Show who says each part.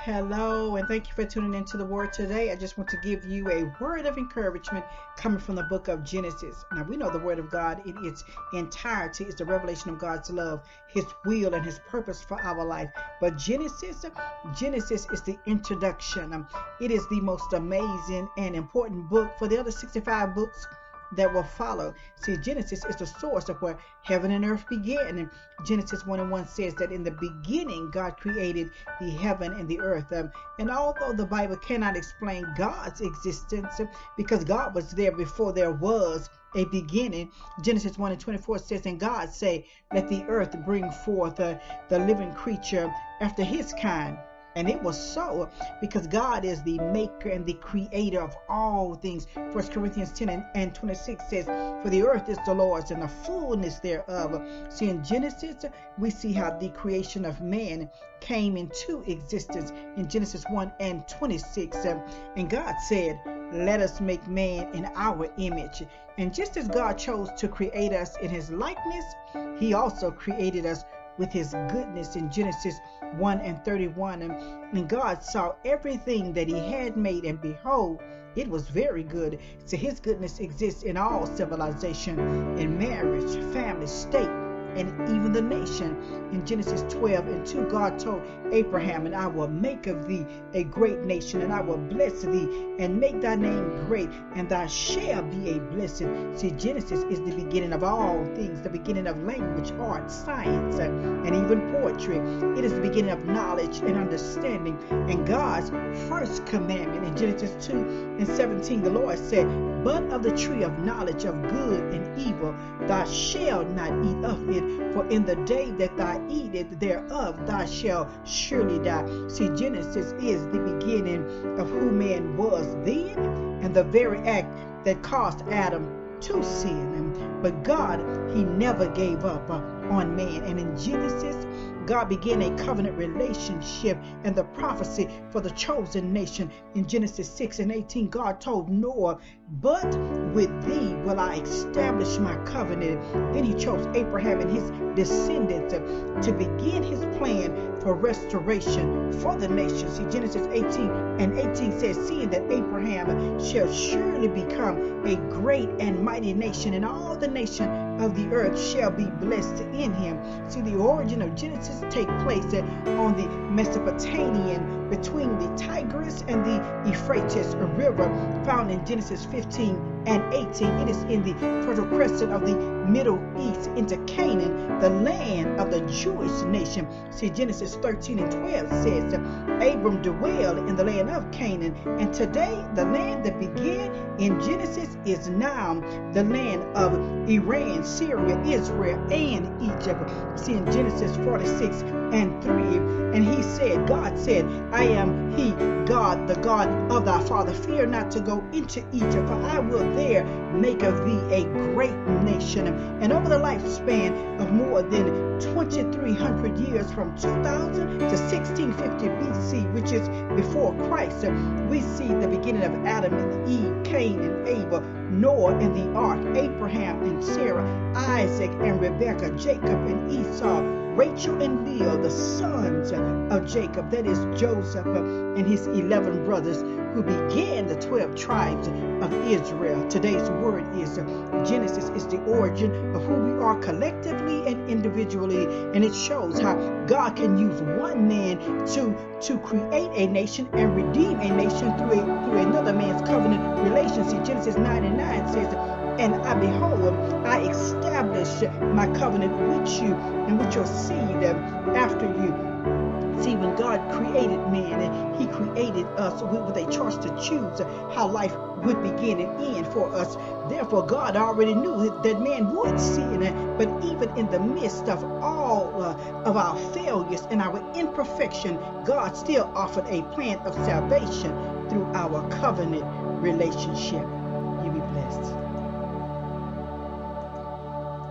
Speaker 1: Hello, and thank you for tuning into the Word today. I just want to give you a word of encouragement coming from the book of Genesis. Now, we know the Word of God in its entirety is the revelation of God's love, His will, and His purpose for our life. But Genesis is the introduction. It is the most amazing and important book for the other 65 books that will follow. See, Genesis is the source of where heaven and earth began. And Genesis 1:1 says that in the beginning God created the heaven and the earth. And although the Bible cannot explain God's existence because God was there before there was a beginning, Genesis 1:24 says, and God say, let the earth bring forth the living creature after his kind. And it was so because God is the maker and the creator of all things. 1 Corinthians 10:26 says, for the earth is the Lord's and the fullness thereof. See, in Genesis, we see how the creation of man came into existence in Genesis 1:26. And God said, let us make man in our image. And just as God chose to create us in his likeness, he also created us with his goodness in Genesis 1:31. And God saw everything that he had made, and behold, it was very good. So his goodness exists in all civilization, in marriage, family, state, and even the nation. In Genesis 12:2, God told Abraham, and I will make of thee a great nation, and I will bless thee and make thy name great, and thou shalt be a blessing. See, Genesis is the beginning of all things, the beginning of language, art, science, and even poetry. It is the beginning of knowledge and understanding. And God's first commandment in Genesis 2:17, the Lord said, but of the tree of knowledge of good and evil thou shalt not eat of it, for in the day that thou eatest thereof thou shalt surely die. See, Genesis is the beginning of who man was then and the very act that caused Adam to sin. But God, he never gave up on man. And in Genesis, God began a covenant relationship and the prophecy for the chosen nation. In Genesis 6:18, God told Noah, but with thee will I establish my covenant. Then he chose Abraham and his descendants to begin his plan for restoration for the nation. See, Genesis 18:18 says, seeing that Abraham shall surely become a great and mighty nation, and all the nation of the earth shall be blessed in him. See, the origin of Genesis take place on the Mesopotamian between the Tigris and the Euphrates River, found in Genesis 15:18. It is in the Fertile Crescent of the Middle East into Canaan, the land of the Jewish nation. See, Genesis 13:12 says, Abram dwelled in the land of Canaan, and today the land that began in Genesis is now the land of Iran, Syria, Israel, and Egypt. See, in Genesis 46:3, and he said, God said, I am he, God, the God of thy father. Fear not to go into Egypt, for I will there make of thee a great nation. And over the lifespan of more than 2,300 years, from 2000 to 1650 BC, which is before Christ, we see the beginning of Adam and Eve, Cain and Abel, Noah and the ark, Abraham and Sarah, Isaac and Rebekah, Jacob and Esau, Rachel and Leah, the sons of Jacob, that is Joseph and his 11 brothers, who began the 12 tribes of Israel. Today's word is Genesis is the origin of who we are collectively and individually, and it shows how God can use one man to create a nation and redeem a nation through another man's covenant relationship. See, Genesis 9:9 says, and I behold, I establish my covenant with you and with your seed after you. See, when God created man, and he created us with a choice to choose how life would begin and end for us. Therefore, God already knew that man would sin, but even in the midst of all of our failures and our imperfection, God still offered a plan of salvation through our covenant relationship. You be blessed.